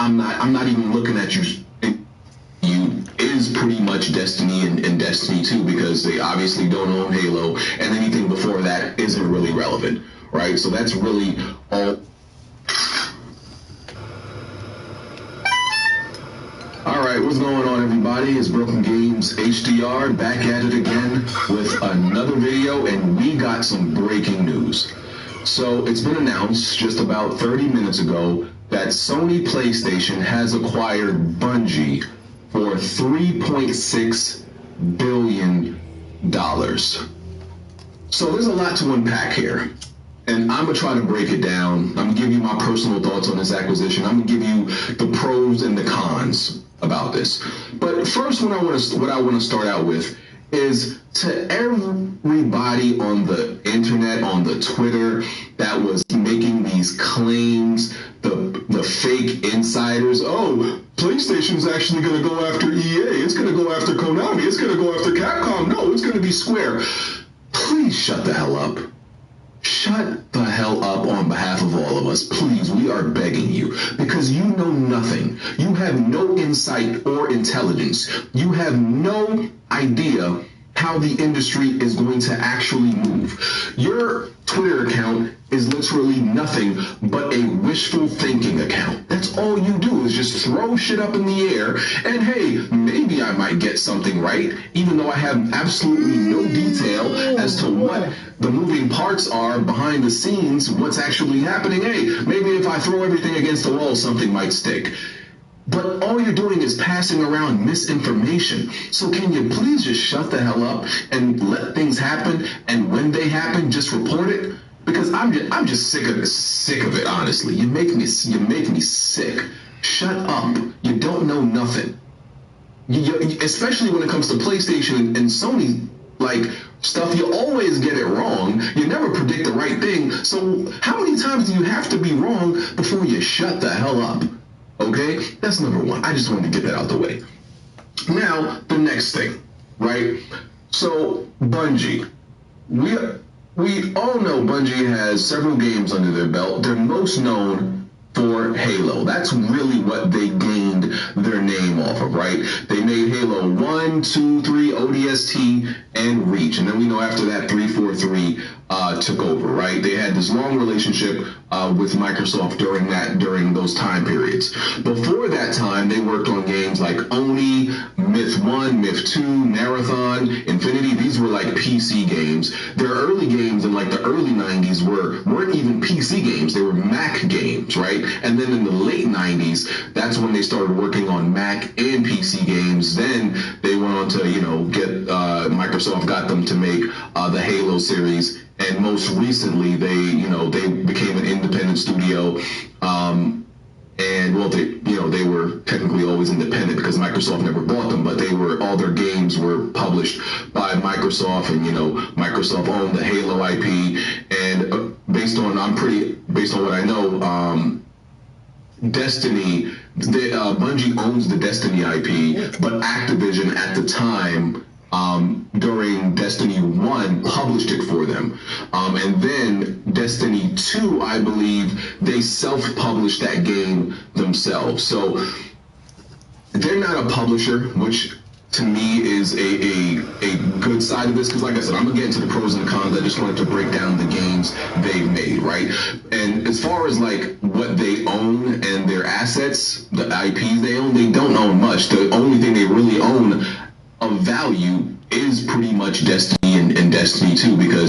I'm not even looking at you. You is pretty much Destiny and Destiny 2, because they obviously don't own Halo, and anything before that isn't really relevant, right? So that's really all. Alright, what's going on, everybody? It's Broken Games HDR back at it again with another video, and we got some breaking news. So it's been announced just about 30 minutes ago that Sony PlayStation has acquired Bungie for $3.6 billion. So there's a lot to unpack here, and I'm going to try to break it down. I'm going to give you my personal thoughts on this acquisition. I'm going to give you the pros and the cons about this. But first, what I want to start out with is to everybody on the internet, on the Twitter, that was making these claims, the fake insiders. Oh, PlayStation's actually going to go after EA. It's going to go after Konami. It's going to go after Capcom. No, it's going to be Square. Please shut the hell up. Shut the hell up on behalf of all of us. Please, we are begging you, because you know nothing. You have no insight or intelligence. You have no idea how the industry is going to actually move. Your Twitter account is literally nothing but a wishful thinking account. That's all you do, is just throw shit up in the air, and hey, maybe I might get something right, even though I have absolutely no detail as to what the moving parts are behind the scenes, what's actually happening. Hey, maybe if I throw everything against the wall, something might stick. But all you're doing is passing around misinformation. So can you please just shut the hell up and let things happen, and when they happen, just report it? Because I'm just sick of it, honestly. You make me sick. Shut up. You don't know nothing. Especially when it comes to PlayStation and Sony, like, stuff, you always get it wrong. You never predict the right thing. So how many times do you have to be wrong before you shut the hell up? Okay? That's number one. I just wanted to get that out the way. Now, the next thing, right? So, Bungie. We all know Bungie has several games under their belt. They're most known for Halo. That's really what they gained their name off of, right? They made Halo 1, 2, 3, ODST, and Reach. And then we know after that, 343 took over, right? They had this long relationship with Microsoft during those time periods. Before that time, they worked on games like Oni, Myth 1, Myth 2, Marathon, Infinity. These were like PC games. Their early games in like the early 90s weren't even PC games. They were Mac games, right? And then in the late 90s, that's when they started working on Mac and PC games. Then they went on to, Microsoft got them to make the Halo series. And most recently, they became an independent studio. And well, they were technically always independent because Microsoft never bought them, but all their games were published by Microsoft, and Microsoft owned the Halo IP. And based on what I know, Destiny, Bungie owns the Destiny IP, but Activision at the time, during Destiny 1, published it for them. And then Destiny 2, I believe, they self-published that game themselves. So they're not a publisher, which to me is a good side of this, because like I said, I'm gonna get into the pros and the cons. I just wanted to break down the games they've made, right? And as far as like what they own and their assets, the IPs they own, they don't own much. The only thing they really own of value is pretty much Destiny and Destiny 2, because